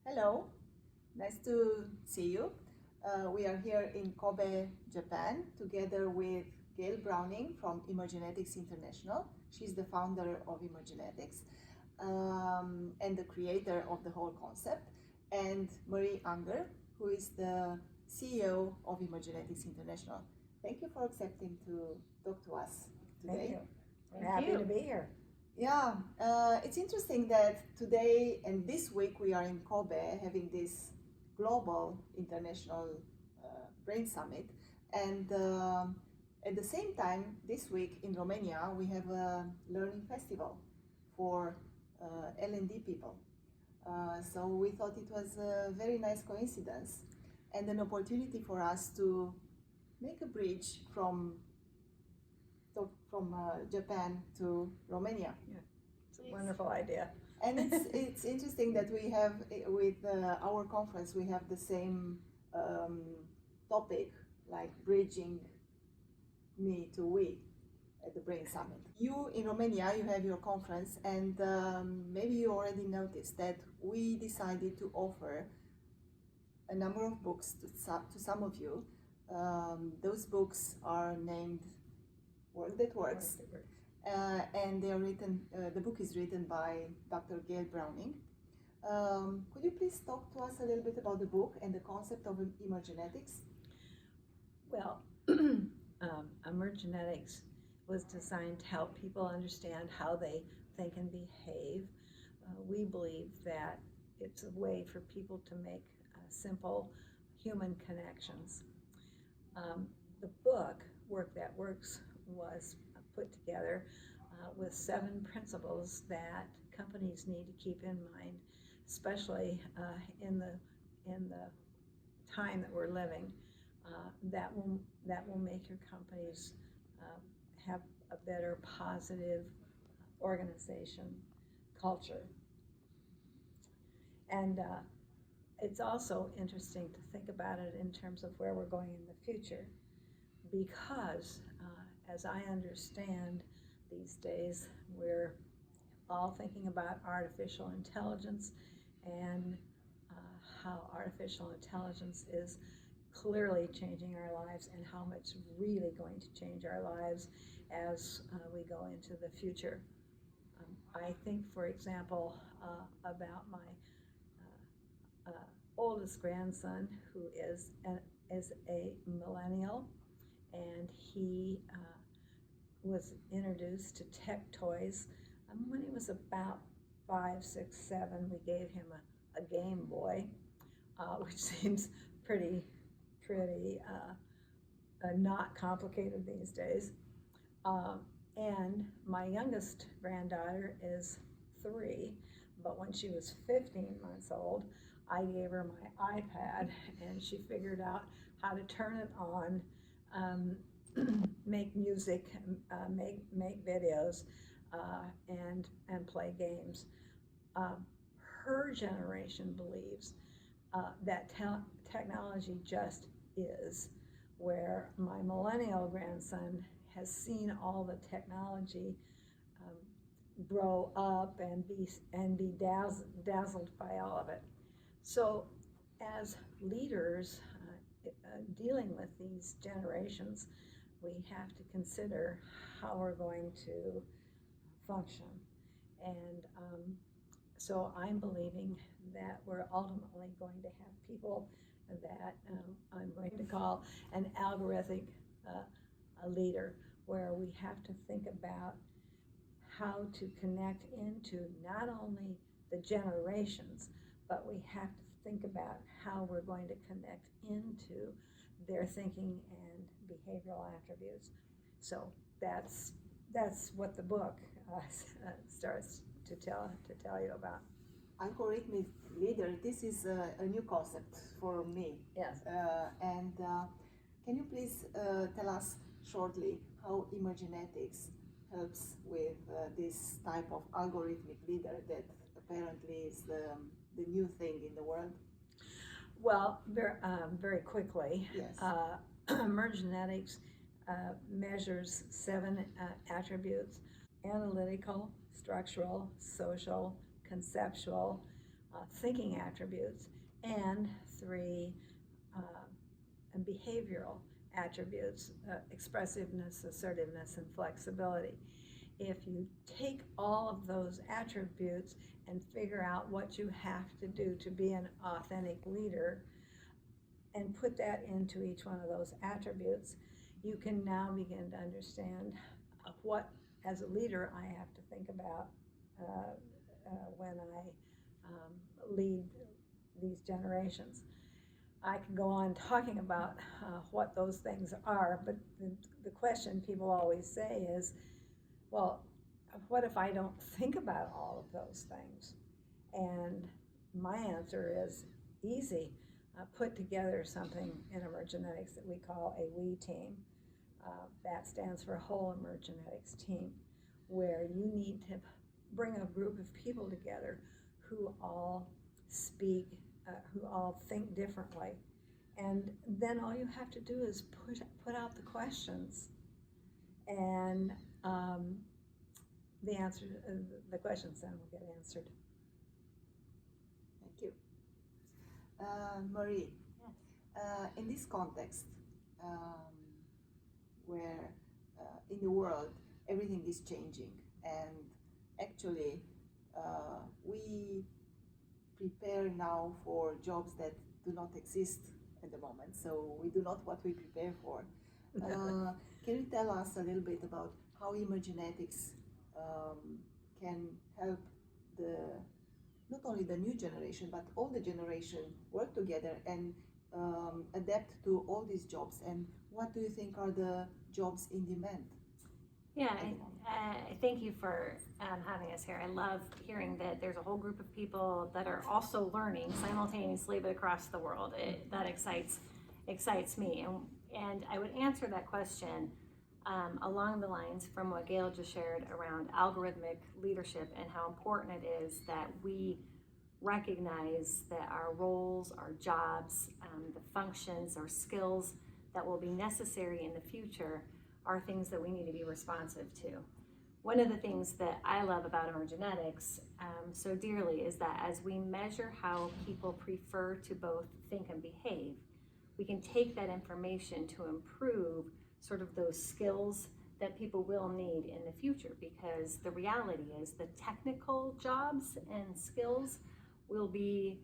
Hello, nice to see you. We are here in Kobe, Japan, together with Geil Browning from Emergenetics International. She's the founder of Emergenetics and the creator of the whole concept, and Marie Unger, who is the CEO of Emergenetics International. Thank you for accepting to talk to us today. Thank you. I'm Thank happy you. to be here. Yeah, it's interesting that today and this week we are in Kobe having this global international brain summit, and at the same time, this week in Romania we have a learning festival for L&D people. So we thought it was a very nice coincidence and an opportunity for us to make a bridge from Japan to Romania. It's a wonderful idea. And it's interesting that we have with our conference we have the same topic, like bridging me to we at the Brain Summit. You in Romania, you have your conference, and maybe you already noticed that we decided to offer a number of books to some of you. Those books are named Work That Works. And they are written. The book is written by Dr. Geil Browning. Could you please talk to us a little bit about the book and the concept of emergenetics? Well, Emergenetics was designed to help people understand how they think and behave. We believe that it's a way for people to make simple human connections. The book, Work That Works, was put together with 7 principles that companies need to keep in mind, especially in the time that we're living. That will make your companies have a better, positive organization culture. And it's also interesting to think about it in terms of where we're going in the future, because as I understand these days, we're all thinking about artificial intelligence and how artificial intelligence is clearly changing our lives and how much it's really going to change our lives as we go into the future. I think, for example, about my oldest grandson, who is a millennial, and he was introduced to tech toys when he was about 5, 6, 7. We gave him a Game Boy, which seems pretty not complicated these days. And my youngest granddaughter is 3, but when she was 15 months old, I gave her my iPad, and she figured out how to turn it on, make music, make videos, and play games. Her generation believes that technology just is, where my millennial grandson has seen all the technology grow up and be dazzled by all of it. So as leaders dealing with these generations, we have to consider how we're going to function. And so I'm believing that we're ultimately going to have people that I'm going to call an algorithmic leader, where we have to think about how to connect into not only the generations, but we have to think about how we're going to connect into their thinking and behavioral attributes. So that's what the book starts to tell you about. Algorithmic leader, this is a new concept for me. Yes. And can you please tell us shortly how Emergenetics helps with this type of algorithmic leader that apparently is the new thing in the world? Well, very quickly, Yes. Emergenetics measures 7 attributes: analytical, structural, social, conceptual, thinking attributes, and 3, behavioral attributes, expressiveness, assertiveness, and flexibility. If you take all of those attributes and figure out what you have to do to be an authentic leader and put that into each one of those attributes, you can now begin to understand what, as a leader, I have to think about when I lead these generations. I can go on talking about what those things are, but the question people always say is, well, what if I don't think about all of those things? And my answer is easy. Put together something in Emergenetics that we call a WE team. That stands for Whole Emergenetics Team, where you need to bring a group of people together who all speak, who all think differently. And then all you have to do is put out the questions, and the questions then will get answered. Thank you. Marie, Yes. In this context, where in the world everything is changing, and actually we prepare now for jobs that do not exist at the moment, so we do not what we prepare for. Can you tell us a little bit about how Emergenetics can help not only the new generation, but all the generation work together and adapt to all these jobs? And what do you think are the jobs in demand? Yeah, thank you for having us here. I love hearing that there's a whole group of people that are also learning simultaneously, but across the world. That excites me. And I would answer that question along the lines from what Geil just shared around algorithmic leadership and how important it is that we recognize that our roles, our jobs, the functions or skills that will be necessary in the future are things that we need to be responsive to. One of the things that I love about Emergenetics so dearly is that as we measure how people prefer to both think and behave, we can take that information to improve sort of those skills that people will need in the future, because the reality is the technical jobs and skills will be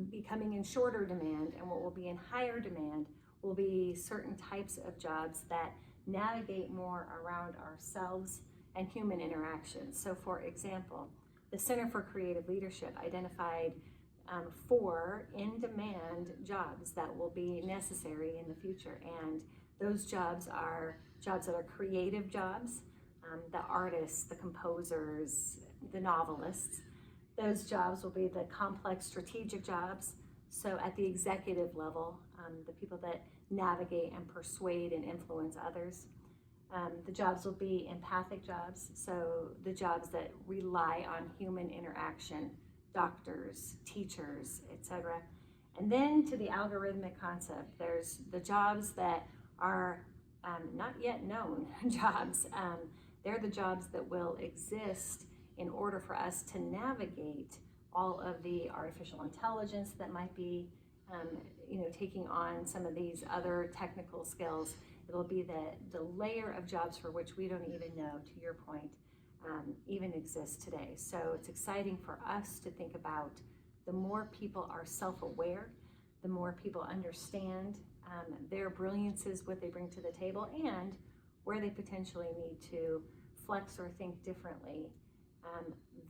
becoming in shorter demand, and what will be in higher demand will be certain types of jobs that navigate more around ourselves and human interaction. So for example, the Center for Creative Leadership identified 4 in-demand jobs that will be necessary in the future, and those jobs are jobs that are creative jobs, the artists, the composers, the novelists. Those jobs will be the complex strategic jobs, so at the executive level, the people that navigate and persuade and influence others. The jobs will be empathic jobs, so the jobs that rely on human interaction, doctors, teachers, etc. And then to the algorithmic concept, there's the jobs that are not yet known jobs. They're the jobs that will exist in order for us to navigate all of the artificial intelligence that might be taking on some of these other technical skills. It'll be the layer of jobs for which we don't even know, to your point, even exist today. So it's exciting for us to think about the more people are self-aware, the more people understand their brilliances, what they bring to the table, and where they potentially need to flex or think differently,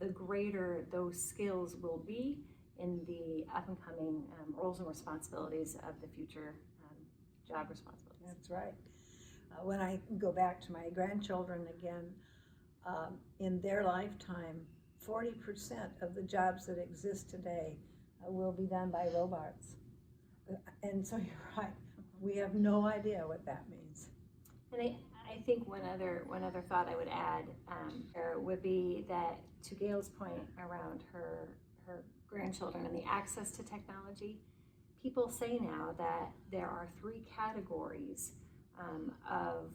the greater those skills will be in the up-and-coming roles and responsibilities of the future job responsibilities. That's right. When I go back to my grandchildren again, in their lifetime, 40% of the jobs that exist today will be done by robots. And so you're right, we have no idea what that means. And I think one other thought I would add would be that, to Geil's point around her grandchildren and the access to technology, people say now that there are 3 categories of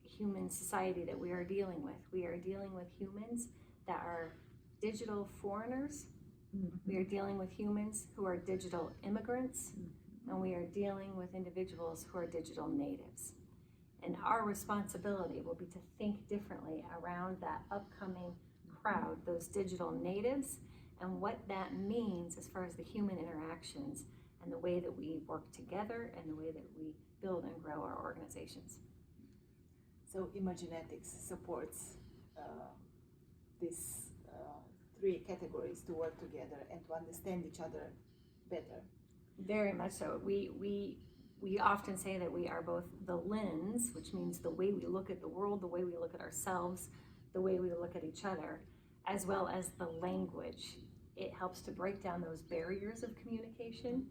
human society that we are dealing with. We are dealing with humans that are digital foreigners, We are dealing with humans who are digital immigrants, and we are dealing with individuals who are digital natives. And our responsibility will be to think differently around that upcoming crowd, those digital natives, and what that means as far as the human interactions and the way that we work together and the way that we build and grow our organizations. So Emergenetics supports these three categories to work together and to understand each other better. Very much so. We often say that we are both the lens, which means the way we look at the world, the way we look at ourselves, the way we look at each other, as well as the language. It helps to break down those barriers of communication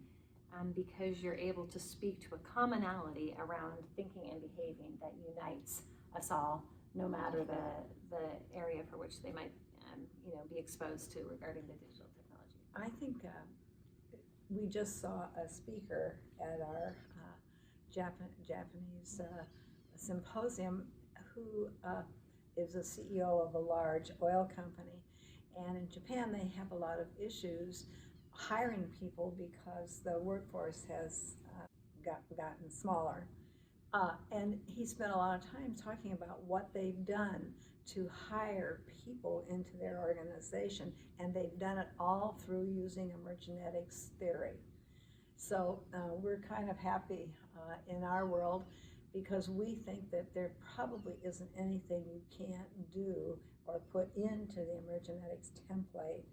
because you're able to speak to a commonality around thinking and behaving that unites us all, no matter the area for which they might be exposed to regarding the digital technology. I think we just saw a speaker at our Japanese symposium who is a CEO of a large oil company. And in Japan, they have a lot of issues hiring people because the workforce has gotten smaller. And he spent a lot of time talking about what they've done to hire people into their organization, and they've done it all through using emergenetics theory. So we're kind of happy in our world because we think that there probably isn't anything you can't do or put into the Emergenetics template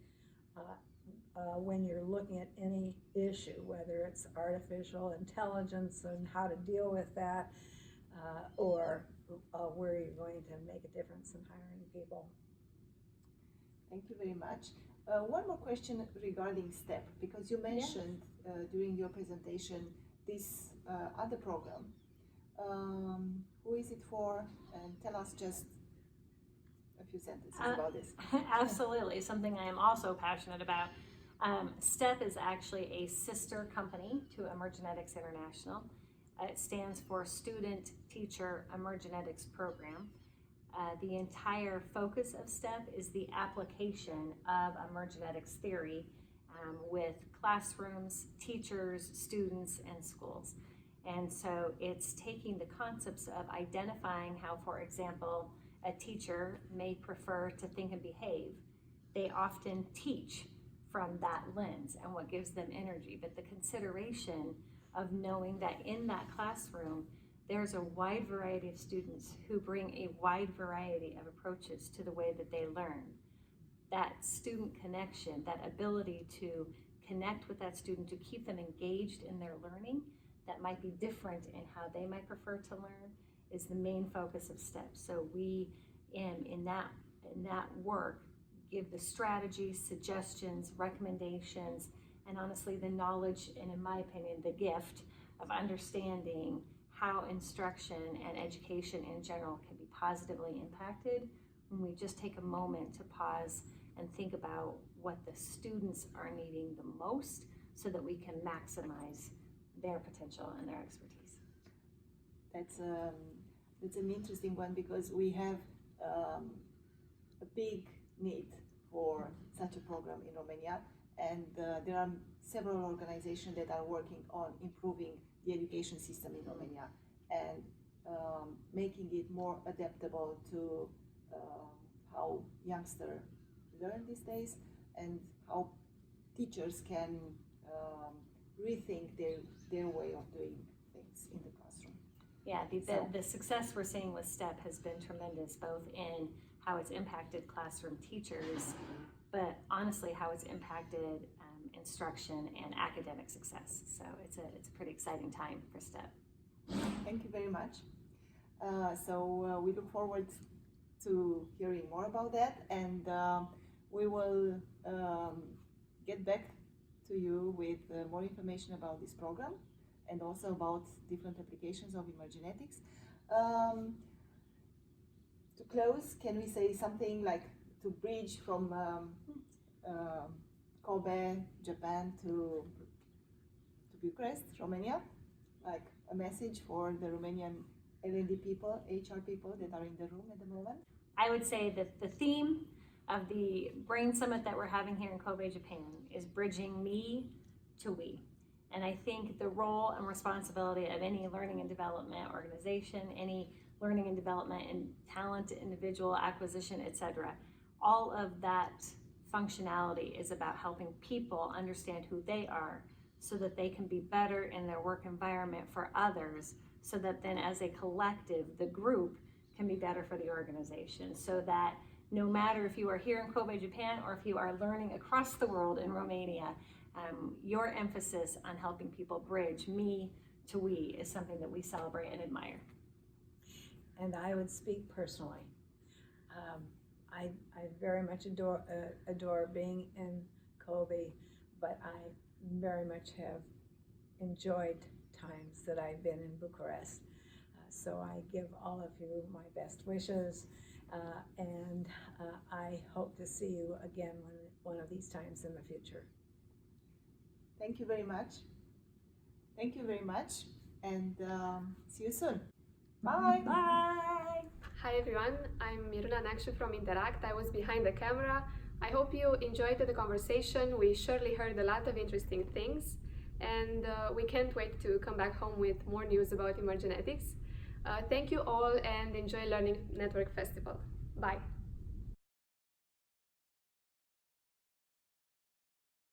when you're looking at any issue, whether it's artificial intelligence and how to deal with that, or where you're going to make a difference in hiring people. Thank you very much. One more question regarding STEP, because you mentioned during your presentation this other program. Who is it for? And tell us just a few sentences about this. Absolutely, something I am also passionate about. STEP is actually a sister company to Emergenetics International. It stands for Student Teacher Emergenetics Program. The entire focus of STEP is the application of emergenetics theory with classrooms, teachers, students, and schools. And so it's taking the concepts of identifying how, for example, a teacher may prefer to think and behave. They often teach from that lens and what gives them energy, but the consideration of knowing that in that classroom, there's a wide variety of students who bring a wide variety of approaches to the way that they learn. That student connection, that ability to connect with that student, to keep them engaged in their learning, that might be different in how they might prefer to learn, is the main focus of STEP. So we, in that work, give the strategies, suggestions, recommendations, and honestly the knowledge, and in my opinion, the gift of understanding how instruction and education in general can be positively impacted when we just take a moment to pause and think about what the students are needing the most so that we can maximize their potential and their expertise. That's an interesting one because we have a big need for such a program in Romania, and there are several organizations that are working on improving the education system in Romania and making it more adaptable to how youngsters learn these days and how teachers can rethink their way of doing things in the classroom. Yeah, the success we're seeing with STEP has been tremendous, both in how it's impacted classroom teachers, but honestly how it's impacted instruction and academic success. So it's a pretty exciting time for STEP. Thank you very much. So we look forward to hearing more about that, and we will get back to you with more information about this program and also about different applications of Emergenetics. To close, can we say something like to bridge from Kobe, Japan to Bucharest, Romania, like a message for the Romanian L&D people, HR people that are in the room at the moment? I would say that the theme of the Brain Summit that we're having here in Kobe, Japan, is bridging me to we. And I think the role and responsibility of any learning and development organization, any learning and development and talent, individual acquisition, etc., all of that functionality is about helping people understand who they are so that they can be better in their work environment for others, so that then as a collective, the group can be better for the organization, so that no matter if you are here in Kobe, Japan, or if you are learning across the world in Romania, your emphasis on helping people bridge me to we is something that we celebrate and admire. And I would speak personally. I very much adore being in Kobe, but I very much have enjoyed times that I've been in Bucharest. So I give all of you my best wishes, and I hope to see you again one of these times in the future. Thank you very much. Thank you very much, and see you soon. Bye. Bye. Hi everyone, I'm Miruna Nakshu from Interact. I was behind the camera. I hope you enjoyed the conversation. We surely heard a lot of interesting things, and we can't wait to come back home with more news about Emergenetics. Thank you all and enjoy Learning Network Festival. Bye.